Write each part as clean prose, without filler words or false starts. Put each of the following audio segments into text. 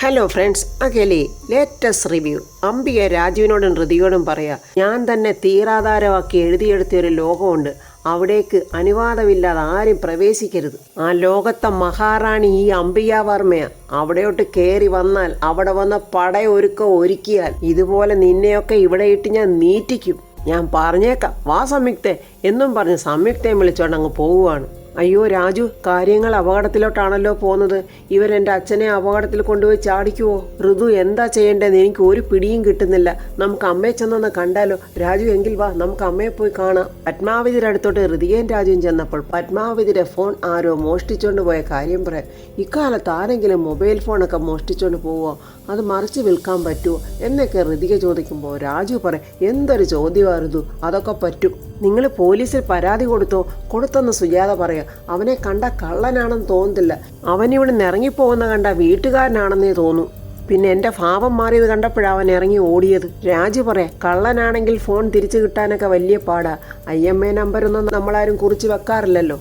Hello friends, അഖിലേ latest review. Ambika രാജുവിനോടും ഹൃതിയോടും പറയാ, ഞാൻ തന്നെ തീരാധാരമാക്കി എഴുതിയെടുത്തൊരു ലോകമുണ്ട്, അവിടേക്ക് അനുവാദമില്ലാതെ ആരും പ്രവേശിക്കരുത്. ആ ലോകത്തെ മഹാറാണി ഈ അംബികാവർമ്മയാ. അവിടെയോട്ട് കയറി വന്നാൽ അവിടെ വന്ന ഒരുക്കിയാൽ ഇതുപോലെ നിന്നെയൊക്കെ ഇവിടെ ഇട്ട് ഞാൻ നീറ്റിക്കും. ഞാൻ പറഞ്ഞേക്കാം, വാ സംയുക്തേ എന്നും പറഞ്ഞ് സംയുക്തയെ വിളിച്ചോണ്ട് അങ്ങ് പോവുകയാണ്. അയ്യോ രാജു, കാര്യങ്ങൾ അപകടത്തിലോട്ടാണല്ലോ പോകുന്നത്. ഇവരെൻ്റെ അച്ഛനെ അപകടത്തിൽ കൊണ്ടുപോയി ചാടിക്കുവോ? ഋതു എന്താ ചെയ്യേണ്ടതെന്ന് എനിക്ക് ഒരു പിടിയും കിട്ടുന്നില്ല. നമുക്ക് അമ്മയെ ചെന്നൊന്ന് കണ്ടാലോ? രാജു, എങ്കിൽ വാ, നമുക്ക് അമ്മയെ പോയി കാണാം. പത്മാവതിയുടെ അടുത്തോട്ട് ഹൃതികയും രാജുവും ചെന്നപ്പോൾ പത്മാവതിയുടെ ഫോൺ ആരോ മോഷ്ടിച്ചോണ്ട് പോയ കാര്യം പറയാം. ഇക്കാലത്ത് ആരെങ്കിലും മൊബൈൽ ഫോണൊക്കെ മോഷ്ടിച്ചോണ്ട് പോവോ? അത് മറിച്ച് വിൽക്കാൻ പറ്റുമോ എന്നൊക്കെ ഹൃതിക ചോദിക്കുമ്പോൾ രാജു പറയും, എന്തൊരു ചോദ്യമായിരുന്നു, അതൊക്കെ പറ്റും. നിങ്ങൾ പോലീസിൽ പരാതി കൊടുത്തെന്ന് സുജാത പറയാം. അവനെ കണ്ട കള്ളനാണെന്ന് തോന്നുന്നില്ല, അവനിവിടെ നിന്ന് ഇറങ്ങിപ്പോകുന്ന കണ്ട വീട്ടുകാരനാണെന്നേ തോന്നൂ. പിന്നെ എൻ്റെ ഭാവം മാറിയത് കണ്ടപ്പോഴാണ് അവൻ ഇറങ്ങി ഓടിയത്. രാജു പറയാം, കള്ളനാണെങ്കിൽ ഫോൺ തിരിച്ചു കിട്ടാനൊക്കെ വലിയ പാടാ. IMEI നമ്പരൊന്നും നമ്മളാരും കുറിച്ച് വെക്കാറില്ലല്ലോ.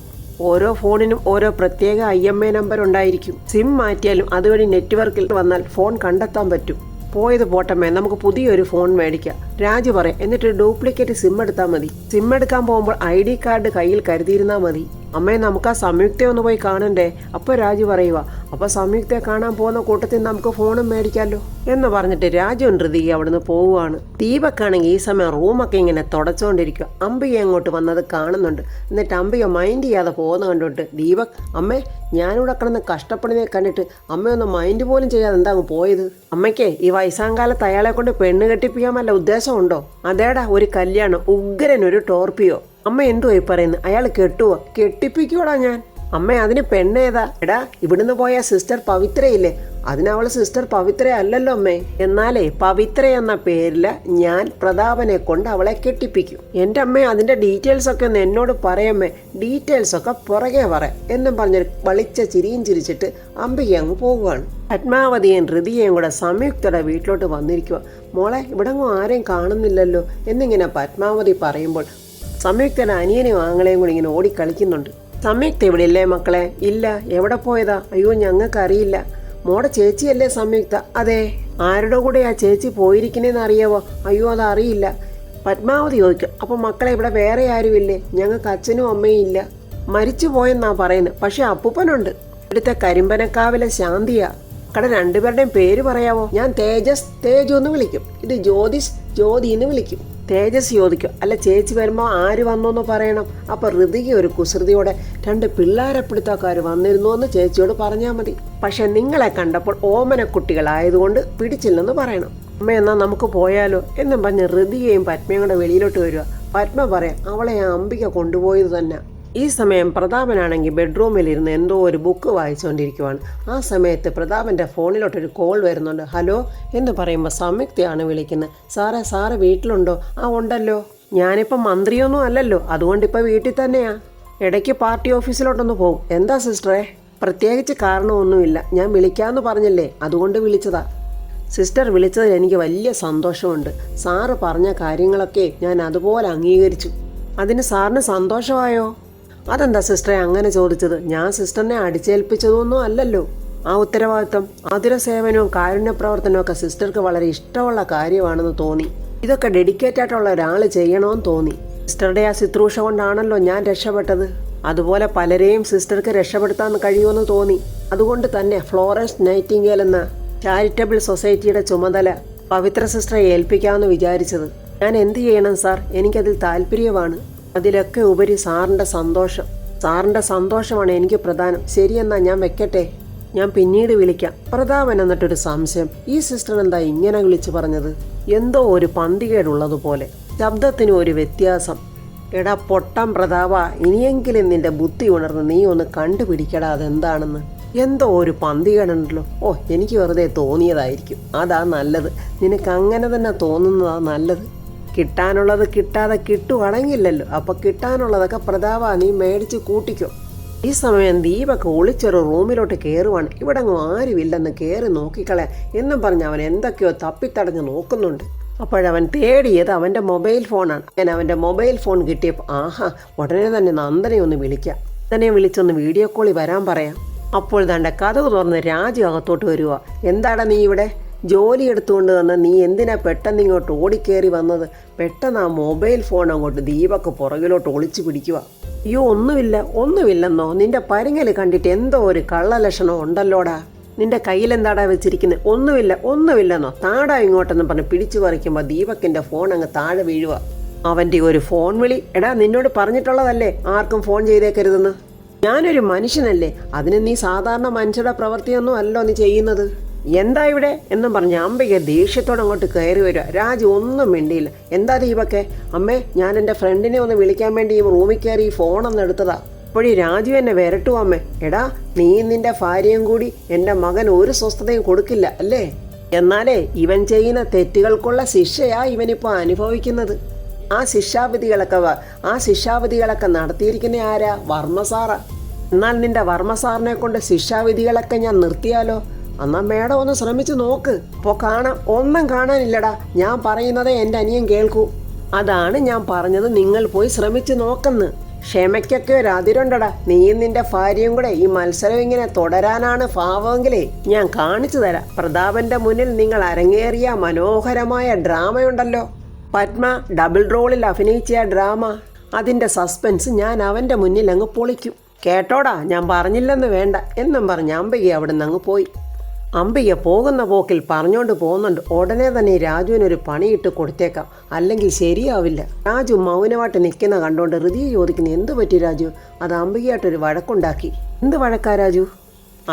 ഓരോ ഫോണിനും ഓരോ പ്രത്യേക IMEI നമ്പർ ഉണ്ടായിരിക്കും. സിം മാറ്റിയാലും അതുവഴി നെറ്റ്വർക്കിൽ വന്നാൽ ഫോൺ കണ്ടെത്താൻ പറ്റും. പോയത് പോട്ടമ്മേ, നമുക്ക് പുതിയൊരു ഫോൺ മേടിക്കാം. രാജു പറയാം, എന്നിട്ട് ഡ്യൂപ്ലിക്കേറ്റ് സിം എടുത്താൽ മതി. സിം എടുക്കാൻ പോകുമ്പോൾ ID കാർഡ് കയ്യിൽ കരുതിയിരുന്നാൽ മതി. അമ്മേ, നമുക്ക് ആ സംയുക്തയെ ഒന്ന് പോയി കാണണ്ടേ? അപ്പോൾ രാജു പറയുക, അപ്പോൾ സംയുക്തയെ കാണാൻ പോകുന്ന കൂട്ടത്തിൽ നമുക്ക് ഫോണും മേടിക്കാമല്ലോ എന്ന് പറഞ്ഞിട്ട് രാജു ഹൃതിക അവിടുന്ന് പോവുകയാണ്. ദീപക്കാണെങ്കിൽ ഈ സമയം റൂമൊക്കെ ഇങ്ങനെ തുടച്ചുകൊണ്ടിരിക്കുക. അംബിക അങ്ങോട്ട് വന്നത് കാണുന്നുണ്ട്. എന്നിട്ട് അംബിക മൈൻഡ് ചെയ്യാതെ പോകുന്ന കണ്ടിട്ട് ദീപക്, അമ്മേ, ഞാനിവിടെ കിടന്ന് കഷ്ടപ്പെടുന്നതിനെ കണ്ടിട്ട് അമ്മയൊന്ന് മൈൻഡ് പോലും ചെയ്യാതെ എന്താ അങ്ങ് പോയത്? അമ്മയ്ക്ക് ഈ വയസ്സാങ്കാലത്ത് അയാളെ കൊണ്ട് പെണ്ണ് കെട്ടിപ്പിക്കാൻ വല്ല ഉദ്ദേശമുണ്ടോ? അതേടാ, ഒരു കല്യാണം, ഉഗ്രൻ ഒരു ടോർപ്പിയോ. അമ്മ എന്തുവായി പറയുന്നത്? അയാൾ കെട്ടുവോ? കെട്ടിപ്പിക്കൂടാ ഞാൻ. അമ്മ, അതിന് പെണ്ണേതാ? എടാ, ഇവിടുന്ന് പോയ സിസ്റ്റർ പവിത്രയില്ലേ, അതിനവള് സിസ്റ്റർ പവിത്ര അല്ലല്ലോ അമ്മേ. എന്നാലേ പവിത്ര എന്ന പേരില് ഞാൻ പ്രതാപനെ കൊണ്ട് അവളെ കെട്ടിപ്പിക്കും. എൻ്റെ അമ്മ, അതിൻ്റെ ഡീറ്റെയിൽസ് ഒക്കെ ഒന്ന് എന്നോട് പറയമ്മേ, ഡീറ്റെയിൽസ് ഒക്കെ പുറകെ പറയാം എന്നും പറഞ്ഞൊരു വളിച്ച ചിരിയും ചിരിച്ചിട്ട് അംബിക അങ്ങ് പോകുവാണ്. പത്മാവതിയും ഹൃതിയെയും കൂടെ സംയുക്തയുടെ വീട്ടിലോട്ട് വന്നിരിക്കുക. മോളെ, ഇവിടെങ്ങും ആരെയും കാണുന്നില്ലല്ലോ എന്നിങ്ങനെ പത്മാവതി പറയുമ്പോൾ സംയുക്തയുടെ അനിയനും ആങ്ങളെയും കൂടി ഇങ്ങനെ ഓടിക്കളിക്കുന്നുണ്ട്. സംയുക്ത ഇവിടെ ഇല്ലേ മക്കളെ? ഇല്ല. എവിടെ പോയതാ? അയ്യോ, ഞങ്ങൾക്കറിയില്ല. മോടെ ചേച്ചിയല്ലേ സംയുക്ത? അതെ. ആരുടെ കൂടെ ആ ചേച്ചി പോയിരിക്കുന്നതെന്ന് അറിയാവോ? അയ്യോ, അതറിയില്ല. പത്മാവതി ചോദിക്കും, അപ്പോൾ മക്കളെ ഇവിടെ വേറെ ആരുമില്ലേ? ഞങ്ങൾക്ക് അച്ഛനും അമ്മയും ഇല്ല, മരിച്ചു പോയെന്നാ പറയുന്നത്. പക്ഷെ അപ്പൂപ്പനുണ്ട്. ഇവിടുത്തെ കരിമ്പനക്കാവിലെ ശാന്തിയാ. മക്കളുടെ രണ്ടുപേരുടെയും പേര് പറയാവോ? ഞാൻ തേജസ്, തേജു എന്ന് വിളിക്കും. ഇത് ജ്യോതിഷ്, ജ്യോതി എന്ന് വിളിക്കും. തേജസ് ചോദിക്കും, അല്ല ചേച്ചി വരുമ്പോൾ ആര് വന്നോന്ന് പറയണം. അപ്പോൾ ഹൃതിക ഒരു കുസൃതിയോടെ, രണ്ട് പിള്ളേരെപ്പിടുത്തക്കാർ വന്നിരുന്നു എന്ന് ചേച്ചിയോട് പറഞ്ഞാൽ മതി. പക്ഷെ നിങ്ങളെ കണ്ടപ്പോൾ ഓമനക്കുട്ടികളായതുകൊണ്ട് പിടിച്ചില്ലെന്ന് പറയണം. അമ്മ, എന്നാൽ നമുക്ക് പോയാലോ എന്നും പറഞ്ഞ് ഹൃതികയും പത്മയും കൂടെ വെളിയിലോട്ട് വരിക. പത്മ പറയാം, അവളെ ആ അംബിക കൊണ്ടുപോയത് തന്നെ. ഈ സമയം പ്രതാപനാണെങ്കിൽ ബെഡ്റൂമിലിരുന്ന് എന്തോ ഒരു ബുക്ക് വായിച്ചുകൊണ്ടിരിക്കുവാണ്. ആ സമയത്ത് പ്രതാപൻ്റെ ഫോണിലോട്ടൊരു കോൾ വരുന്നുണ്ട്. ഹലോ എന്ന് പറയുമ്പോൾ സംയുക്തയാണ് വിളിക്കുന്നത്. സാറ് വീട്ടിലുണ്ടോ? ആ, ഉണ്ടല്ലോ. ഞാനിപ്പോൾ മന്ത്രിയൊന്നും അല്ലല്ലോ, അതുകൊണ്ടിപ്പോൾ വീട്ടിൽ തന്നെയാ. ഇടയ്ക്ക് പാർട്ടി ഓഫീസിലോട്ടൊന്ന് പോകും. എന്താ സിസ്റ്ററെ? പ്രത്യേകിച്ച് കാരണമൊന്നുമില്ല, ഞാൻ വിളിക്കാമെന്ന് പറഞ്ഞില്ലേ, അതുകൊണ്ട് വിളിച്ചതാ. സിസ്റ്റർ വിളിച്ചതിൽ എനിക്ക് വലിയ സന്തോഷമുണ്ട്. സാറ് പറഞ്ഞ കാര്യങ്ങളൊക്കെ ഞാൻ അതുപോലെ അംഗീകരിച്ചു. അതിന് സാറിന് സന്തോഷമായോ? അതെന്താ സിസ്റ്ററെ അങ്ങനെ ചോദിച്ചത്? ഞാൻ സിസ്റ്ററിനെ അടിച്ചേൽപ്പിച്ചതൊന്നും അല്ലല്ലോ. ആ ഉത്തരവാദിത്വം, ആതുര സേവനവും കാരുണ്യ പ്രവർത്തനവും ഒക്കെ സിസ്റ്റർക്ക് വളരെ ഇഷ്ടമുള്ള കാര്യമാണെന്ന് തോന്നി. ഇതൊക്കെ ഡെഡിക്കേറ്റ് ആയിട്ടുള്ള ഒരാൾ ചെയ്യണമെന്ന് തോന്നി. സിസ്റ്ററുടെ ആ ശുശ്രൂഷ കൊണ്ടാണല്ലോ ഞാൻ രക്ഷപ്പെട്ടത്. അതുപോലെ പലരെയും സിസ്റ്റർക്ക് രക്ഷപ്പെടുത്താൻ കഴിയുമെന്ന് തോന്നി. അതുകൊണ്ട് തന്നെ ഫ്ലോറൻസ് നൈറ്റിംഗേൽ എന്ന ചാരിറ്റബിൾ സൊസൈറ്റിയുടെ ചുമതല പവിത്ര സിസ്റ്ററെ ഏൽപ്പിക്കാമെന്ന് വിചാരിച്ചത്. ഞാൻ എന്ത് ചെയ്യണം സാർ? എനിക്കതിൽ താല്പര്യമാണ്. അതിലൊക്കെ ഉപരി സാറിൻ്റെ സന്തോഷമാണ് എനിക്ക് പ്രധാനം. ശരിയെന്നാ ഞാൻ വെക്കട്ടെ, ഞാൻ പിന്നീട് വിളിക്കാം. പ്രതാപൻ എന്നിട്ടൊരു സംശയം, ഈ സിസ്റ്റർ എന്താ ഇങ്ങനെ വിളിച്ചു പറഞ്ഞത്? എന്തോ ഒരു പന്തികേടുള്ളതുപോലെ, ശബ്ദത്തിന് ഒരു വ്യത്യാസം. എടാ പൊട്ടം പ്രതാപ, ഇനിയെങ്കിലും നിന്റെ ബുദ്ധി ഉണർന്ന് നീ ഒന്ന് കണ്ടുപിടിക്കടാ അതെന്താണെന്ന്. എന്തോ ഒരു പന്തികേടുണ്ടല്ലോ. ഓ, എനിക്ക് വെറുതെ തോന്നിയതായിരിക്കും. അതാ നല്ലത്. നിനക്ക് അങ്ങനെ തന്നെ തോന്നുന്നതാ നല്ലത്. കിട്ടാനുള്ളത് കിട്ടാതെ കിട്ടുവാണെങ്കിലല്ലോ. അപ്പോൾ കിട്ടാനുള്ളതൊക്കെ പ്രതാപ നീ മേടിച്ച് കൂട്ടിക്കോ. ഈ സമയം ദീപക് ഒളിച്ചൊരു റൂമിലോട്ട് കയറുവാണ്. ഇവിടെ അങ്ങ് ആരുമില്ലെന്ന് കയറി നോക്കിക്കളയാ എന്നും പറഞ്ഞ് അവൻ എന്തൊക്കെയോ തപ്പിത്തടഞ്ഞ് നോക്കുന്നുണ്ട്. അപ്പോഴവൻ തേടിയത് അവൻ്റെ മൊബൈൽ ഫോണാണ്. ഞാൻ അവൻ്റെ മൊബൈൽ ഫോൺ കിട്ടിയപ്പോൾ ഉടനെ തന്നെ നന്ദനെ ഒന്ന് വിളിക്കാം. നന്ദനെ വിളിച്ചൊന്ന് വീഡിയോ കോളിൽ വരാൻ പറയാം. അപ്പോൾ തൻ്റെ കതക് തുറന്ന് രാജു അകത്തോട്ട് വരിക. എന്താടാ നീ ഇവിടെ? ജോലി എടുത്തുകൊണ്ട് വന്ന് നീ എന്തിനാ പെട്ടെന്ന് ഇങ്ങോട്ട് ഓടിക്കേറി വന്നത്? പെട്ടെന്ന് ആ മൊബൈൽ ഫോൺ അങ്ങോട്ട് ദീപക്ക് പുറകിലോട്ട് ഒളിച്ചു പിടിക്കുക. അയ്യോ ഒന്നുമില്ലെന്നോ? നിന്റെ പരിങ്ങൽ കണ്ടിട്ട് എന്തോ ഒരു കള്ളലക്ഷണം ഉണ്ടല്ലോടാ. നിന്റെ കയ്യിലെന്താടാ വെച്ചിരിക്കുന്നത്? ഒന്നുമില്ലെന്നോ? താടാ ഇങ്ങോട്ടെന്ന് പറഞ്ഞ് പിടിച്ചു പറിക്കുമ്പോൾ ദീപക്കിൻ്റെ ഫോൺ അങ്ങ് താഴെ വീഴുക. അവൻ്റെ ഒരു ഫോൺ വിളി. എടാ, നിന്നോട് പറഞ്ഞിട്ടുള്ളതല്ലേ ആർക്കും ഫോൺ ചെയ്തേക്കരുതെന്ന്? ഞാനൊരു മനുഷ്യനല്ലേ, അതിന് നീ സാധാരണ മനുഷ്യരുടെ പ്രവൃത്തിയൊന്നും അല്ലോ നീ ചെയ്യുന്നത്. എന്താ ഇവിടെ എന്നും പറഞ്ഞ് അംബിക ദേഷ്യത്തോടെ അങ്ങോട്ട് കയറി വരിക. രാജു ഒന്നും മിണ്ടിയില്ല. എന്താ ദീപക്കെ? അമ്മേ, ഞാൻ എൻ്റെ ഫ്രണ്ടിനെ ഒന്ന് വിളിക്കാൻ വേണ്ടി ഈ റൂമിൽ കയറി ഈ ഫോണൊന്ന് എടുത്തതാ. അപ്പോഴീ രാജു എന്നെ വരട്ടുവാ അമ്മേ. എടാ, നീ നിന്റെ ഭാര്യയും കൂടി എൻ്റെ മകൻ ഒരു സ്വസ്ഥതയും കൊടുക്കില്ല അല്ലേ? എന്നാലേ ഇവൻ ചെയ്യുന്ന തെറ്റുകൾക്കുള്ള ശിക്ഷയാ ഇവനിപ്പോൾ അനുഭവിക്കുന്നത്. ആ ശിക്ഷാവിധികളൊക്കെ നടത്തിയിരിക്കുന്ന ആരാ? വർമ്മ സാറാ. എന്നാൽ നിന്റെ വർമ്മ സാറിനെ കൊണ്ട് ശിക്ഷാവിധികളൊക്കെ ഞാൻ നിർത്തിയാലോ? എന്നാ മേഡം ഒന്ന് ശ്രമിച്ചു നോക്ക്. അപ്പോൾ കാണാം. ഒന്നും കാണാനില്ലടാ, ഞാൻ പറയുന്നതേ എൻ്റെ അനിയൻ കേൾക്കൂ. അതാണ് ഞാൻ പറഞ്ഞത്, നിങ്ങൾ പോയി ശ്രമിച്ചു നോക്കെന്ന്. ക്ഷമയ്ക്കൊക്കെ ഒരു അതിരുണ്ടടാ. നീയും നിന്റെ ഭാര്യയും കൂടെ ഈ മത്സരം ഇങ്ങനെ തുടരാനാണ് ഭാവമെങ്കിലേ ഞാൻ കാണിച്ചു തരാം. പ്രതാപന്റെ മുന്നിൽ നിങ്ങൾ അരങ്ങേറിയ മനോഹരമായ ഡ്രാമയുണ്ടല്ലോ, പത്മ ഡബിൾ റോളിൽ അഭിനയിച്ച ഡ്രാമ, അതിൻ്റെ സസ്പെൻസ് ഞാൻ അവൻ്റെ മുന്നിൽ അങ്ങ് പൊളിക്കും. കേട്ടോടാ, ഞാൻ പറഞ്ഞില്ലെന്ന് വേണ്ട എന്നും പറഞ്ഞ് അംബിക അവിടെ നിന്ന് അങ്ങ് പോയി. അംബിക പോകുന്ന പോക്കിൽ പറഞ്ഞുകൊണ്ട് പോകുന്നുണ്ട്, ഉടനെ തന്നെ രാജുവിനൊരു പണിയിട്ട് കൊടുത്തേക്കാം, അല്ലെങ്കിൽ ശരിയാവില്ല. രാജു മൗനമായിട്ട് നിൽക്കുന്ന കണ്ടുകൊണ്ട് ഹൃദയ ചോദിക്കുന്നു, എന്ത് പറ്റി രാജു? അത് അംബികയായിട്ടൊരു വഴക്കുണ്ടാക്കി. എന്ത് വഴക്കാ രാജു?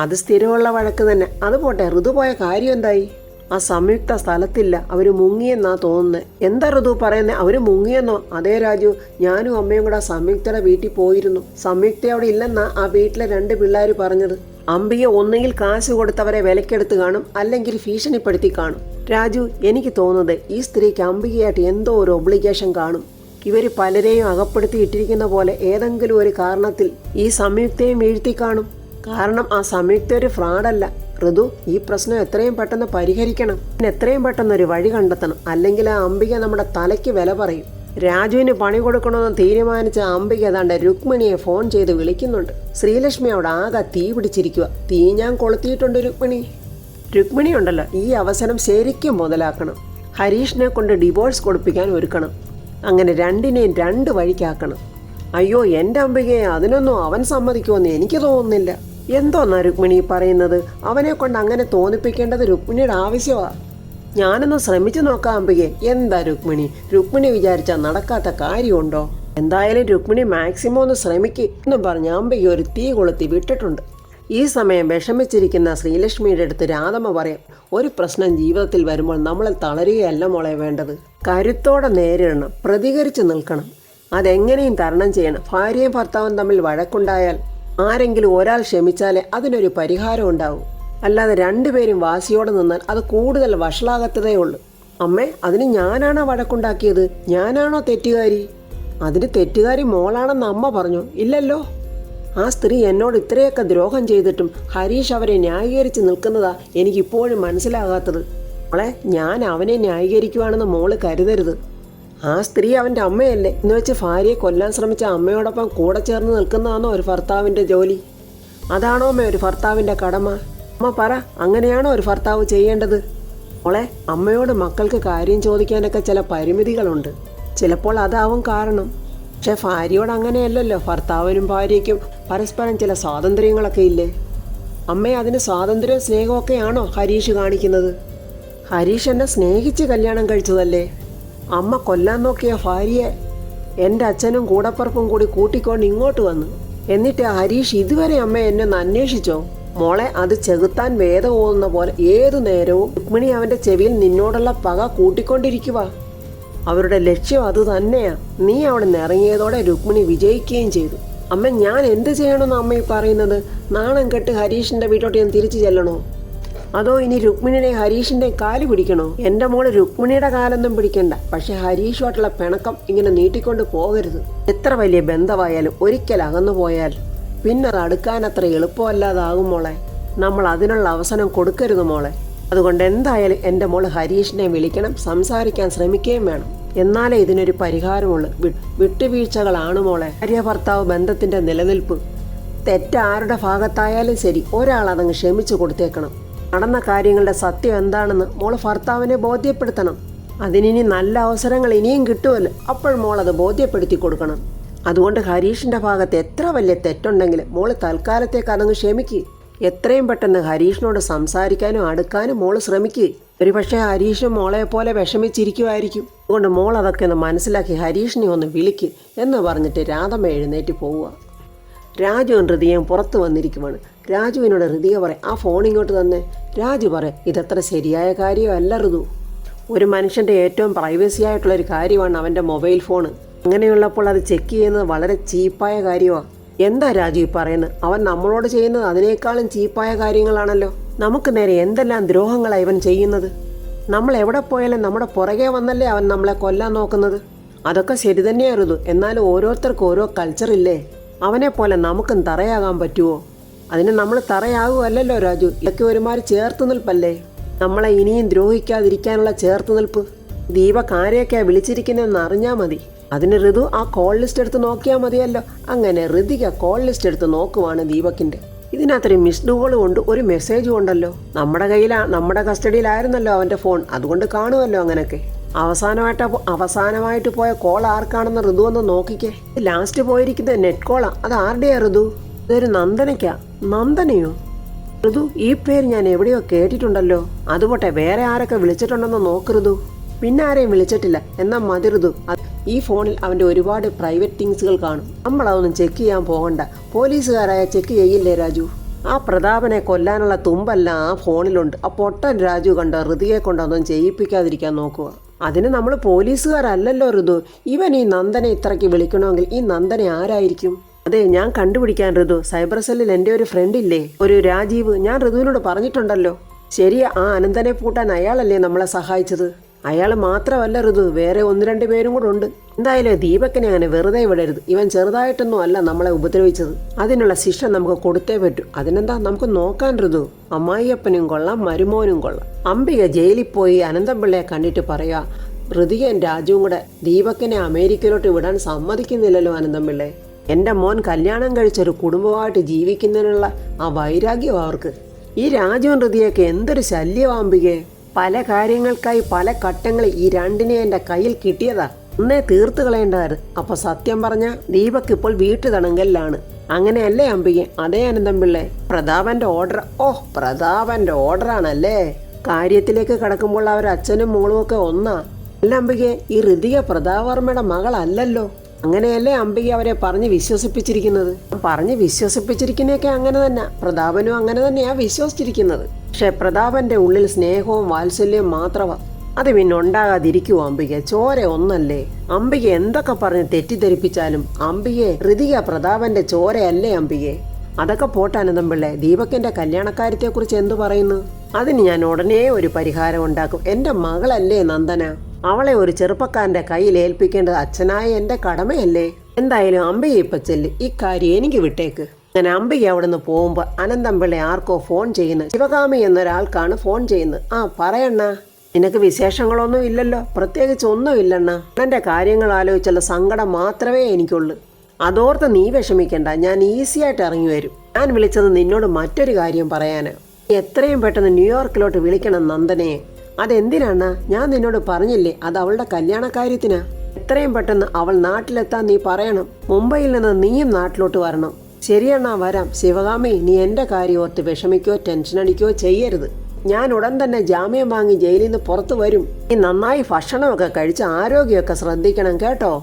അത് സ്ഥിരമുള്ള വഴക്ക് തന്നെ. അത് പോട്ടെ, ഋതു പോയ കാര്യം എന്തായി? ആ സംയുക്ത സ്ഥലത്തില്ല, അവർ മുങ്ങിയെന്നാ തോന്നുന്നത്. എന്താ ഋതു പറയുന്നത്? അവർ മുങ്ങിയെന്നോ? അതേ രാജു, ഞാനും അമ്മയും കൂടെ സംയുക്തയുടെ വീട്ടിൽ പോയിരുന്നു. സംയുക്ത അവിടെ ഇല്ലെന്നാ ആ വീട്ടിലെ 2 പിള്ളേർ പറഞ്ഞത്. അംബിക ഒന്നുകിൽ കാശ് കൊടുത്തവരെ വിലക്കെടുത്ത് കാണും, അല്ലെങ്കിൽ ഭീഷണിപ്പെടുത്തി കാണും. രാജു, എനിക്ക് തോന്നുന്നത് ഈ സ്ത്രീക്ക് അംബികയായിട്ട് എന്തോ ഒരു ഒബ്ലിഗേഷൻ കാണും. ഇവർ പലരെയും അകപ്പെടുത്തി ഇട്ടിരിക്കുന്ന പോലെ ഏതെങ്കിലും ഒരു കാരണത്തിൽ ഈ സംയുക്തയും വീഴ്ത്തി കാണും. കാരണം ആ സംയുക്ത ഒരു ഫ്രോഡല്ല. ഋതു, ഈ പ്രശ്നം എത്രയും പെട്ടെന്ന് പരിഹരിക്കണം. എത്രയും പെട്ടെന്ന് ഒരു വഴി കണ്ടെത്തണം, അല്ലെങ്കിൽ ആ അംബിക നമ്മുടെ തലയ്ക്ക് വില പറയും. രാജുവിന് പണി കൊടുക്കണമെന്ന് തീരുമാനിച്ച അംബിക ഏതാണ്ട് രുക്മിണിയെ ഫോൺ ചെയ്ത് വിളിക്കുന്നുണ്ട്. ശ്രീലക്ഷ്മി അവിടെ ആകെ തീ പിടിച്ചിരിക്കുക. തീ ഞാൻ കൊളുത്തിയിട്ടുണ്ട് രുക്മിണി ഉണ്ടല്ലോ, ഈ അവസരം ശരിക്കും മുതലാക്കണം. ഹരീഷിനെ കൊണ്ട് ഡിവോഴ്സ് കൊടുപ്പിക്കാൻ ഒരുക്കണം. അങ്ങനെ രണ്ടിനെയും 2 വഴിക്കാക്കണം. അയ്യോ എൻ്റെ അംബികയെ, അതിനൊന്നും അവൻ സമ്മതിക്കുമെന്ന് എനിക്ക് തോന്നുന്നില്ല. എന്തോന്നാ രുക്മിണി പറയുന്നത്? അവനെ കൊണ്ട് അങ്ങനെ തോന്നിപ്പിക്കേണ്ടത് രുക്മിണിയുടെ ആവശ്യമാണ്. ഞാനൊന്ന് ശ്രമിച്ചു നോക്കാം അംബികയെ. എന്താ രുക്മിണി വിചാരിച്ചാൽ നടക്കാത്ത കാര്യമുണ്ടോ? എന്തായാലും രുക്മിണി മാക്സിമം ഒന്ന് ശ്രമിക്കും എന്നും പറഞ്ഞ് അംബിക ഒരു തീ കൊളുത്തി വിട്ടിട്ടുണ്ട്. ഈ സമയം വിഷമിച്ചിരിക്കുന്ന ശ്രീലക്ഷ്മിയുടെ അടുത്ത് രാധമ്മ പറയാം, ഒരു പ്രശ്നം ജീവിതത്തിൽ വരുമ്പോൾ നമ്മൾ തളരുകയല്ല മോളെ വേണ്ടത്. കരുത്തോടെ നേരിടണം, പ്രതികരിച്ച് നിൽക്കണം. അതെങ്ങനെയും തരണം ചെയ്യണം. ഭാര്യയും ഭർത്താവും തമ്മിൽ വഴക്കുണ്ടായാൽ ആരെങ്കിലും ഒരാൾ ക്ഷമിച്ചാലേ അതിനൊരു പരിഹാരം ഉണ്ടാവും. അല്ലാതെ 2 പേരും വാശിയോടെ നിന്നാൽ അത് കൂടുതൽ വഷളാകത്തതേ ഉള്ളൂ. അമ്മേ, അതിന് ഞാനാണോ വഴക്കുണ്ടാക്കിയത്? ഞാനാണോ തെറ്റുകാരി? അതിന് തെറ്റുകാരി മോളാണെന്ന് അമ്മ പറഞ്ഞു. ഇല്ലല്ലോ. ആ സ്ത്രീ എന്നോട് ഇത്രയൊക്കെ ദ്രോഹം ചെയ്തിട്ടും ഹരീഷ് അവരെ ന്യായീകരിച്ച് നിൽക്കുന്നതാ എനിക്കിപ്പോഴും മനസ്സിലാകാത്തത്. മോളെ, ഞാൻ അവനെ ന്യായീകരിക്കുവാണെന്ന് മോള് കരുതരുത്. ആ സ്ത്രീ അവൻ്റെ അമ്മയല്ലേ എന്ന് വെച്ച് ഭാര്യയെ കൊല്ലാൻ ശ്രമിച്ച അമ്മയോടൊപ്പം കൂടെ ചേർന്ന് നിൽക്കുന്നതാണോ ഒരു ഭർത്താവിൻ്റെ ജോലി? അതാണോ അമ്മ ഒരു ഭർത്താവിൻ്റെ കടമ? അമ്മ പറ, അങ്ങനെയാണോ ഒരു ഭർത്താവ് ചെയ്യേണ്ടത്? മോളെ, അമ്മയോട് മക്കൾക്ക് കാര്യം ചോദിക്കാനൊക്കെ ചില പരിമിതികളുണ്ട്. ചിലപ്പോൾ അതാവും കാരണം. പക്ഷെ ഭാര്യയോട് അങ്ങനെയല്ലല്ലോ. ഭർത്താവിനും ഭാര്യയ്ക്കും പരസ്പരം ചില സ്വാതന്ത്ര്യങ്ങളൊക്കെ ഇല്ലേ? അമ്മയെ അതിന് സ്വാതന്ത്ര്യവും സ്നേഹമൊക്കെയാണോ ഹരീഷ് കാണിക്കുന്നത്? ഹരീഷ് എന്നെ സ്നേഹിച്ച് കല്യാണം കഴിച്ചതല്ലേ. അമ്മ കൊല്ലാൻ നോക്കിയ ഭാര്യയെ എൻ്റെ അച്ഛനും കൂടപ്പറപ്പും കൂടി കൂട്ടിക്കൊണ്ട് ഇങ്ങോട്ട് വന്നു. എന്നിട്ട് ഹരീഷ് ഇതുവരെ അമ്മ എന്നെ ഒന്ന് അന്വേഷിച്ചോ? മോളെ, അത് ചെകുത്താൻ വേദം ഓതുന്ന പോലെ ഏതു നേരവും രുക്മിണി അവൻ്റെ ചെവിയിൽ നിന്നോടുള്ള പക കൂട്ടിക്കൊണ്ടിരിക്കുക. അവരുടെ ലക്ഷ്യം അത് തന്നെയാ. നീ അവിടെ നിന്ന് ഇറങ്ങിയതോടെ രുക്മിണി വിജയിക്കുകയും ചെയ്തു. അമ്മ, ഞാൻ എന്ത് ചെയ്യണമെന്ന് അമ്മ ഈ പറയുന്നത്? നാണം കെട്ട് ഹരീഷിൻ്റെ വീട്ടോട്ട് ഞാൻ തിരിച്ചു ചെല്ലണോ? അതോ ഇനി രുക്മിണിനെ ഹരീഷിൻ്റെ കാല് പിടിക്കണോ? എൻ്റെ മോള് രുക്മിണിയുടെ കാലൊന്നും പിടിക്കണ്ട. പക്ഷെ ഹരീഷുമായിട്ടുള്ള പിണക്കം ഇങ്ങനെ നീട്ടിക്കൊണ്ട് പോകരുത്. എത്ര വലിയ ബന്ധമായാലും ഒരിക്കൽ അകന്നു പോയാൽ പിന്നെ അത് അടുക്കാൻ അത്ര എളുപ്പമല്ലാതാകും മോളെ. നമ്മൾ അതിനുള്ള അവസരം കൊടുക്കരുത് മോളെ. അതുകൊണ്ട് എന്തായാലും എൻ്റെ മോള് ഹരീഷിനെ വിളിക്കണം, സംസാരിക്കാൻ ശ്രമിക്കുകയും വേണം. എന്നാലേ ഇതിനൊരു പരിഹാരമുള്ളൂ. വിട്ടുവീഴ്ചകളാണ് മോളെ ഭാര്യ ഭർത്താവ് ബന്ധത്തിൻ്റെ നിലനിൽപ്പ്. തെറ്റാരുടെ ഭാഗത്തായാലും ശരി ഒരാൾ അതങ്ങ് ക്ഷമിച്ചു കൊടുത്തേക്കണം. നടന്ന കാര്യങ്ങളുടെ സത്യം എന്താണെന്ന് മോള് ഭർത്താവിനെ ബോധ്യപ്പെടുത്തണം. അതിനി നല്ല അവസരങ്ങൾ ഇനിയും കിട്ടുമല്ലോ, അപ്പോൾ മോളത് ബോധ്യപ്പെടുത്തി കൊടുക്കണം. അതുകൊണ്ട് ഹരീഷിൻ്റെ ഭാഗത്ത് എത്ര വലിയ തെറ്റുണ്ടെങ്കിലും മോള് തൽക്കാലത്തേക്ക് അതങ്ങ് ക്ഷമിക്കുക. എത്രയും പെട്ടെന്ന് ഹരീഷിനോട് സംസാരിക്കാനും അടുക്കാനും മോള് ശ്രമിക്കുക. ഒരുപക്ഷെ ഹരീഷും മോളെ പോലെ വിഷമിച്ചിരിക്കുമായിരിക്കും. അതുകൊണ്ട് മോൾ അതൊക്കെ ഒന്ന് മനസ്സിലാക്കി ഹരീഷിനെ ഒന്ന് വിളിക്ക് എന്ന് പറഞ്ഞിട്ട് രാധമ്മ എഴുന്നേറ്റ് പോവുക. രാജുവും ഹൃദയം പുറത്ത് വന്നിരിക്കുവാണ്. രാജുവിനോട് ഹൃദയ പറയും, ആ ഫോൺ ഇങ്ങോട്ട് തന്നെ. രാജു പറയും, ഇതത്ര ശരിയായ കാര്യമല്ല ഋതു. ഒരു മനുഷ്യൻ്റെ ഏറ്റവും പ്രൈവസി ആയിട്ടുള്ളൊരു കാര്യമാണ് അവൻ്റെ മൊബൈൽ ഫോണ്. അങ്ങനെയുള്ളപ്പോൾ അത് ചെക്ക് ചെയ്യുന്നത് വളരെ ചീപ്പായ കാര്യമാണ്. എന്താ രാജു ഈ പറയുന്നത്? അവൻ നമ്മളോട് ചെയ്യുന്നത് അതിനേക്കാളും ചീപ്പായ കാര്യങ്ങളാണല്ലോ. നമുക്ക് നേരെ എന്തെല്ലാം ദ്രോഹങ്ങളാണ് ഇവൻ ചെയ്യുന്നത്. നമ്മൾ എവിടെ പോയാലും നമ്മുടെ പുറകെ വന്നല്ലേ അവൻ നമ്മളെ കൊല്ലാൻ നോക്കുന്നത്. അതൊക്കെ ശരി തന്നെയായിരുന്നു. എന്നാലും ഓരോരുത്തർക്കും ഓരോ കൾച്ചറില്ലേ. അവനെ പോലെ നമുക്കും തറയാകാൻ പറ്റുമോ? അതിന് നമ്മൾ തറയാകുമല്ലോ രാജു. ഇതൊക്കെ ഒരുമാതിരി ചേർത്ത് നിൽപ്പല്ലേ, നമ്മളെ ഇനിയും ദ്രോഹിക്കാതിരിക്കാനുള്ള ചേർത്ത് നിൽപ്പ്. ദീപക് ആരെയൊക്കെയാണ് വിളിച്ചിരിക്കുന്നതെന്ന് അറിഞ്ഞാൽ മതി. അതിന് ഋതു ആ കോൾ ലിസ്റ്റ് എടുത്ത് നോക്കിയാൽ മതിയല്ലോ. അങ്ങനെ ഋതിക കോൾ ലിസ്റ്റ് എടുത്ത് നോക്കുവാണ് ദീപകിൻ്റെ. ഇതിനകത്തൊരു മിസ്ഡ് കോൾ കൊണ്ട് ഒരു മെസ്സേജും ഉണ്ടല്ലോ. നമ്മുടെ കസ്റ്റഡിയിലായിരുന്നല്ലോ അവൻ്റെ ഫോൺ, അതുകൊണ്ട് കാണുമല്ലോ അങ്ങനെയൊക്കെ. അവസാനമായിട്ട് പോയ കോൾ ആർക്കാണെന്ന് ഋതു ഒന്ന് നോക്കിക്കേ. ലാസ്റ്റ് പോയിരിക്കുന്നത് നെറ്റ് കോളാ. അത് ആരുടെയാ ഋതു? ഇതൊരു നന്ദനയ്ക്കാ. നന്ദനയോ? ഋതു, ഈ പേര് ഞാൻ എവിടെയോ കേട്ടിട്ടുണ്ടല്ലോ. അതുപോട്ടെ, വേറെ ആരൊക്കെ വിളിച്ചിട്ടുണ്ടെന്ന് നോക്ക് ഋതു. പിന്നെ ആരെയും വിളിച്ചിട്ടില്ല. എന്നാൽ മതി ഋതു. ഈ ഫോണിൽ അവൻ്റെ ഒരുപാട് പ്രൈവറ്റ് തിങ്സുകൾ കാണും. നമ്മളതൊന്നും ചെക്ക് ചെയ്യാൻ പോകണ്ട. പോലീസുകാരായ ചെക്ക് ചെയ്യില്ലേ രാജു? ആ പ്രതാപനെ കൊല്ലാനുള്ള തുമ്പെല്ലാം ആ ഫോണിലുണ്ട്. ആ പൊട്ടൻ രാജു കണ്ട ഋതിയെ കൊണ്ടൊന്നും ചെയ്യിപ്പിക്കാതിരിക്കാൻ നോക്കുക. അതിന് നമ്മൾ പോലീസുകാരല്ലല്ലോ ഋതു. ഇവൻ ഈ നന്ദനെ ഇത്രയ്ക്ക് വിളിക്കണമെങ്കിൽ ഈ നന്ദനെ ആരായിരിക്കും? അതെ, ഞാൻ കണ്ടുപിടിക്കാൻ ഋതു. സൈബർ സെല്ലിൽ എൻ്റെ ഒരു ഫ്രണ്ട് ഇല്ലേ, ഒരു രാജീവ്. ഞാൻ ഋതുവിനോട് പറഞ്ഞിട്ടുണ്ടല്ലോ. ശരിയാ, ആ അനന്തനെ പൂട്ടാൻ അയാളല്ലേ നമ്മളെ സഹായിച്ചത്. അയാൾ മാത്രമല്ല ഋതു, വേറെ 1-2 പേരും കൂടെ ഉണ്ട്. എന്തായാലും ദീപക്കിനെ അങ്ങനെ വെറുതെ വിടരുത്. ഇവൻ ചെറുതായിട്ടൊന്നും അല്ല നമ്മളെ ഉപദ്രവിച്ചത്. അതിനുള്ള ശിക്ഷ നമുക്ക് കൊടുത്തേ പറ്റൂ. അതിനെന്താ, നമുക്ക് നോക്കാൻ ഋതു. അമ്മായിയപ്പനും കൊള്ളാം, മരുമോനും കൊള്ളാം. അംബിക ജയിലിൽ പോയി അനന്തപിള്ളയെ കണ്ടിട്ട് പറയാ, ഋതികയും രാജുവും കൂടെ ദീപക്കിനെ അമേരിക്കയിലോട്ട് വിടാൻ സമ്മതിക്കുന്നില്ലല്ലോ അനന്തപിള്ളയെ. എൻ്റെ മോൻ കല്യാണം കഴിച്ചൊരു കുടുംബമായിട്ട് ജീവിക്കുന്നതിനുള്ള ആ വൈരാഗ്യം അവർക്ക്. ഈ രാജുവും ഋതിയൊക്കെ എന്തൊരു ശല്യവാമ്പികയെ. പല കാര്യങ്ങൾക്കായി പല ഘട്ടങ്ങളിൽ ഈ രണ്ടിനെ എൻ്റെ കയ്യിൽ കിട്ടിയതാ. ഒന്നേ തീർത്ത് കളയേണ്ടതായിരുന്നു. അപ്പൊ സത്യം പറഞ്ഞ ദീപക് ഇപ്പോൾ വീട്ടുതടങ്കലിലാണ്. അങ്ങനെയല്ലേ അംബികെ? അതേ അനന്തപിള്ളേ, പ്രതാപന്റെ ഓർഡർ. പ്രതാപന്റെ ഓർഡറാണല്ലേ. കാര്യത്തിലേക്ക് കടക്കുമ്പോൾ അവർ അച്ഛനും മോളും ഒക്കെ ഒന്നാ. അല്ല അംബികെ, ഈ ഋതിക പ്രതാപവർമ്മയുടെ മകളല്ലല്ലോ. അങ്ങനെയല്ലേ അംബിക അവരെ പറഞ്ഞ് വിശ്വസിപ്പിച്ചിരിക്കുന്നത്? പറഞ്ഞ് വിശ്വസിപ്പിച്ചിരിക്കുന്നതൊക്കെ അങ്ങനെ തന്നെ. പ്രതാപനും അങ്ങനെ തന്നെയാ വിശ്വസിച്ചിരിക്കുന്നത്. പക്ഷെ പ്രതാപന്റെ ഉള്ളിൽ സ്നേഹവും വാത്സല്യവും മാത്രമാ. അത് പിന്നെ ഉണ്ടാകാതിരിക്കുവോ അംബിക? ചോര ഒന്നല്ലേ. അംബിക എന്തൊക്കെ പറഞ്ഞ് തെറ്റിദ്ധരിപ്പിച്ചാലും അംബികയെ ഋതിക പ്രതാപന്റെ ചോരയല്ലേ അംബികയെ. അതൊക്കെ പോട്ടെ അനന്തപിള്ളേ, ദീപകിന്റെ കല്യാണക്കാര്യത്തെക്കുറിച്ച് എന്തു പറയുന്നു? അതിന് ഞാൻ ഉടനെ ഒരു പരിഹാരം ഉണ്ടാക്കും. എൻ്റെ മകളല്ലേ നന്ദന. അവളെ ഒരു ചെറുപ്പക്കാരന്റെ കയ്യിൽ ഏൽപ്പിക്കേണ്ടത് അച്ഛനായ എൻ്റെ കടമയല്ലേ. എന്തായാലും അംബിക ഇപ്പൊ ചെല്ല്, ഇക്കാര്യം എനിക്ക് വിട്ടേക്ക്. അങ്ങനെ അംബിക അവിടെ നിന്ന് പോകുമ്പോൾ അനന്തപിള്ളെ ആർക്കോ ഫോൺ ചെയ്യുന്നത്. ശിവകാമി എന്നൊരാൾക്കാണ് ഫോൺ ചെയ്യുന്നത്. ആ പറയണ്ണ, നിനക്ക് വിശേഷങ്ങളൊന്നും ഇല്ലല്ലോ? പ്രത്യേകിച്ച് ഒന്നും ഇല്ലണ്ണ. എൻ്റെ കാര്യങ്ങൾ ആലോചിച്ചുള്ള സങ്കടം മാത്രമേ എനിക്കുള്ളൂ. അതോർത്ത് നീ വിഷമിക്കണ്ട, ഞാൻ ഈസിയായിട്ട് ഇറങ്ങി വരും. ഞാൻ വിളിച്ചത് നിന്നോട് മറ്റൊരു കാര്യം പറയാനാ. എത്രയും പെട്ടെന്ന് ന്യൂയോർക്കിലോട്ട് വിളിക്കണം നന്ദനയെ. അതെന്തിനാണ്? ഞാൻ നിന്നോട് പറഞ്ഞില്ലേ, അത് അവളുടെ കല്യാണക്കാര്യത്തിനാ. എത്രയും പെട്ടെന്ന് അവൾ നാട്ടിലെത്താൻ നീ പറയണം. മുംബൈയിൽ നിന്ന് നീയും നാട്ടിലോട്ട് വരണം. ശരിയണ്ണാ, വരാം. ശിവകാമി, നീ എൻ്റെ കാര്യം ഓർത്ത് വിഷമിക്കോ ടെൻഷൻ അടിക്കോ ചെയ്യരുത്. ഞാൻ ഉടൻ തന്നെ ജാമ്യം വാങ്ങി ജയിലിൽ നിന്ന് പുറത്തു വരും. നീ നന്നായി ഭക്ഷണമൊക്കെ കഴിച്ച് ആരോഗ്യമൊക്കെ ശ്രദ്ധിക്കണം കേട്ടോ.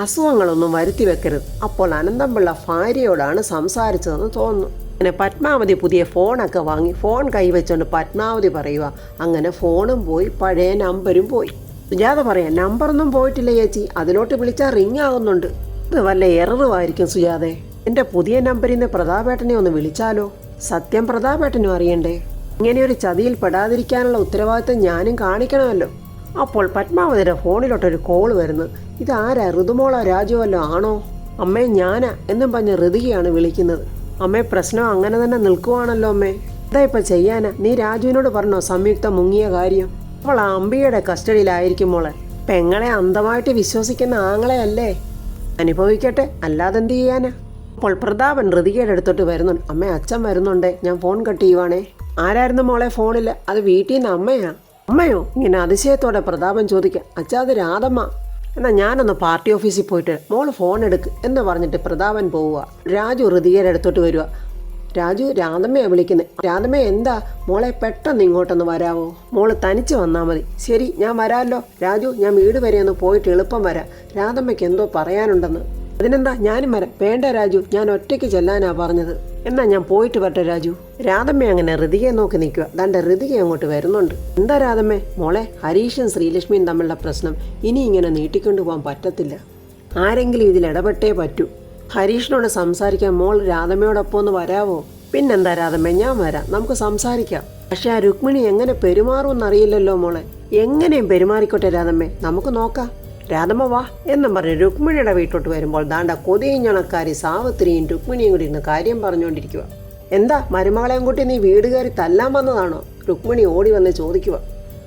അസുഖങ്ങളൊന്നും വരുത്തി വെക്കരുത്. അപ്പോൾ അനന്തപിള്ള ഭാര്യയോടാണ് സംസാരിച്ചതെന്ന് തോന്നുന്നു. അങ്ങനെ പത്മാവതി പുതിയ ഫോണൊക്കെ വാങ്ങി ഫോൺ കൈവച്ചുകൊണ്ട് പത്മാവതി പറയുക. അങ്ങനെ ഫോണും പോയി, പഴയ നമ്പരും പോയി. സുജാത പറയാം, നമ്പറൊന്നും പോയിട്ടില്ല ചേച്ചി, അതിലോട്ട് വിളിച്ചാൽ റിങ് ആകുന്നുണ്ട്. ഇത് വല്ല എററുമായിരിക്കും സുജാതെ. എൻ്റെ പുതിയ നമ്പറിൽ നിന്ന് പ്രതാപേട്ടനെ ഒന്ന് വിളിച്ചാലോ? സത്യം പ്രതാപേട്ടനും അറിയണ്ടേ. ഇങ്ങനെയൊരു ചതിയിൽ പെടാതിരിക്കാനുള്ള ഉത്തരവാദിത്തം ഞാനും കാണിക്കണമല്ലോ. അപ്പോൾ പത്മാവതിയുടെ ഫോണിലോട്ടൊരു കോൾ വരുന്നു. ഇതാരാ? ഋതുമോളോ രാജുവല്ലോ ആണോ? അമ്മേ ഞാനാ എന്നും പറഞ്ഞ് ഋതികയാണ് വിളിക്കുന്നത്. അമ്മേ, പ്രശ്നം അങ്ങനെ തന്നെ നിൽക്കുവാണല്ലോ അമ്മേ. എന്താ ഇപ്പം ചെയ്യാനാ? നീ രാജുവിനോട് പറഞ്ഞോ സംയുക്ത മുങ്ങിയ കാര്യം? അവൾ ആ അംബികയുടെ കസ്റ്റഡിയിലായിരിക്കും മോളെ. പെങ്ങളെ അന്ധമായിട്ട് വിശ്വസിക്കുന്ന ആങ്ങളെ അല്ലേ. അനുഭവിക്കട്ടെ, അല്ലാതെന്ത് ചെയ്യാനാ? അപ്പോൾ പ്രതാപൻ ഋതികയുടെ അടുത്തോട്ട് വരുന്നുണ്ട്. അമ്മേ, അച്ഛൻ വരുന്നുണ്ടേ, ഞാൻ ഫോൺ കട്ട് ചെയ്യുവാണേ. ആരായിരുന്നു മോളെ ഫോണിൽ? അത് വീട്ടിൽ നിന്ന് അമ്മയാ. അമ്മയോ? ഇങ്ങനെ അതിശയത്തോടെ പ്രതാപൻ ചോദിക്കുക. അച്ഛാ, അത് രാധമ്മ. എന്നാൽ ഞാനൊന്ന് പാർട്ടി ഓഫീസിൽ പോയിട്ട് മോള് ഫോൺ എടുക്ക് എന്ന് പറഞ്ഞിട്ട് പ്രതാപൻ പോവുക. രാജു ഋതികയുടെ അടുത്തോട്ട് വരിക. രാജു, രാധമ്മയാണ് വിളിക്കുന്നത്. രാധമ്മ, എന്താ മോളെ, പെട്ടെന്ന് ഇങ്ങോട്ടൊന്ന് വരാമോ? മോള് തനിച്ച് വന്നാൽ മതി. ശരി, ഞാൻ വരാമല്ലോ. രാജു, ഞാൻ വീട് വരെ ഒന്ന് പോയിട്ട് എളുപ്പം വരാം. രാധമ്മയ്ക്ക് എന്തോ പറയാനുണ്ടെന്ന്. അതിനെന്താ, ഞാനും വരാം. വേണ്ട രാജു, ഞാൻ ഒറ്റയ്ക്ക് ചെല്ലാനാ പറഞ്ഞത്. എന്നാ ഞാൻ പോയിട്ട് വരട്ടെ രാജു. രാധമ്മ അങ്ങനെ ഋതികയെ നോക്കി നിൽക്കുക. ദാണ്ട ഋതിക അങ്ങോട്ട് വരുന്നുണ്ട്. എന്താ രാധമ്മേ? മോളെ, ഹരീഷും ശ്രീലക്ഷ്മിയും തമ്മിലുള്ള പ്രശ്നം ഇനി ഇങ്ങനെ നീട്ടിക്കൊണ്ടു പോകാൻ പറ്റത്തില്ല. ആരെങ്കിലും ഇതിൽ ഇടപെട്ടേ പറ്റൂ. ഹരീഷിനോട് സംസാരിക്കാൻ മോൾ രാധമ്മയോടൊപ്പം ഒന്ന് വരാവോ? പിന്നെന്താ രാധമ്മ, ഞാൻ വരാം, നമുക്ക് സംസാരിക്കാം. പക്ഷെ ആ രുക്മിണി എങ്ങനെ പെരുമാറുമെന്നറിയില്ലല്ലോ മോളെ. എങ്ങനെയും പെരുമാറിക്കോട്ടെ രാധമ്മേ, നമുക്ക് നോക്കാം. രാധമ്മ വാ എന്നും പറഞ്ഞ് രുക്മിണിയുടെ വീട്ടോട്ട് വരുമ്പോൾ ദാണ്ട കൊതിയഞ്ഞണക്കാരി സാവിത്രിയും രുക്മിണിയും കൂടി ഇന്ന് കാര്യം പറഞ്ഞുകൊണ്ടിരിക്കുക. എന്താ മരുമകളെയും കൂട്ടി നീ വീട് കയറി തല്ലാൻ വന്നതാണോ? രുക്മിണി ഓടി വന്ന് ചോദിക്കുക.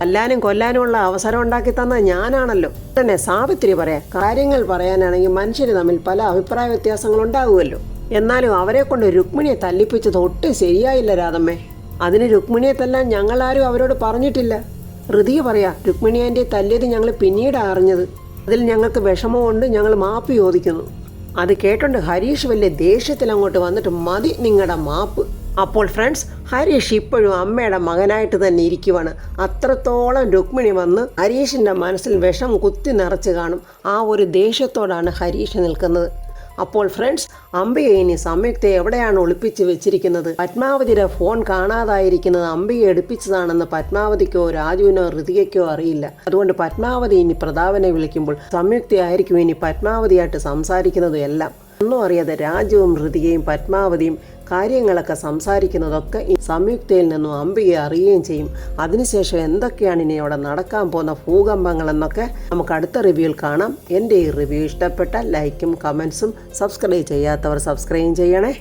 തല്ലാനും കൊല്ലാനുമുള്ള അവസരം ഉണ്ടാക്കി തന്ന ഞാനാണല്ലോ. തന്നെ സാവിത്രി പറയാം. കാര്യങ്ങൾ പറയാനാണെങ്കിൽ മനുഷ്യർ തമ്മിൽ പല അഭിപ്രായ വ്യത്യാസങ്ങൾ ഉണ്ടാകുമല്ലോ. എന്നാലും അവരെ കൊണ്ട് രുക്മിണിയെ തല്ലിപ്പിച്ചത് ഒട്ടും ശരിയായില്ല രാധമ്മേ. അതിന് രുക്മിണിയെ തല്ലാൻ ഞങ്ങളാരും അവരോട് പറഞ്ഞിട്ടില്ല. ഋതിക പറയാ, രുക്മിണി ആൻറ്റിയെ തല്ലിയത് ഞങ്ങൾ പിന്നീടാണ് അറിഞ്ഞത്. അതിൽ ഞങ്ങൾക്ക് വിഷമമുണ്ട്, ഞങ്ങൾ മാപ്പ് ചോദിക്കുന്നു. അത് കേട്ടോണ്ട് ഹരീഷ് വലിയ ദേഷ്യത്തിൽ അങ്ങോട്ട് വന്നിട്ട്, മതി നിങ്ങളുടെ മാപ്പ്. അപ്പോൾ ഫ്രണ്ട്സ്, ഹരീഷ് ഇപ്പോഴും അമ്മയുടെ മകനായിട്ട് തന്നെ ഇരിക്കുവാണ്. അത്രത്തോളം രുക്മിണി വന്ന് ഹരീഷിൻ്റെ മനസ്സിൽ വിഷം കുത്തി നിറച്ച് കാണും. ആ ഒരു ദേഷ്യത്തോടാണ് ഹരീഷ് നിൽക്കുന്നത്. അപ്പോൾ ഫ്രണ്ട്സ്, അംബിക ഇനി സംയുക്തയെ എവിടെയാണ് ഒളിപ്പിച്ച് വെച്ചിരിക്കുന്നത്? പത്മാവതിയുടെ ഫോൺ കാണാതായിരിക്കുന്നത് അംബിക എടുപ്പിച്ചതാണെന്ന് പത്മാവതിക്കോ രാജുവിനോ ഋതികയ്ക്കോ അറിയില്ല. അതുകൊണ്ട് പത്മാവതി ഇനി പ്രതാപനെ വിളിക്കുമ്പോൾ സംയുക്തയായിരിക്കും ഇനി പത്മാവതിയായിട്ട് സംസാരിക്കുന്നത് എല്ലാം. ഒന്നും അറിയാതെ രാജുവും ഋതികയും പത്മാവതിയും കാര്യങ്ങളൊക്കെ സംസാരിക്കുന്നതൊക്കെ ഈ സംയുക്തയിൽ നിന്നും അംബികയെ അറിയുകയും ചെയ്യും. അതിനുശേഷം എന്തൊക്കെയാണ് ഇനി അവിടെ നടക്കാൻ പോകുന്ന ഭൂകമ്പങ്ങളെന്നൊക്കെ നമുക്ക് അടുത്ത റിവ്യൂവിൽ കാണാം. എൻ്റെ ഈ റിവ്യൂ ഇഷ്ടപ്പെട്ട ലൈക്കും കമൻസും സബ്സ്ക്രൈബ് ചെയ്യാത്തവർ സബ്സ്ക്രൈബ് ചെയ്യണേ.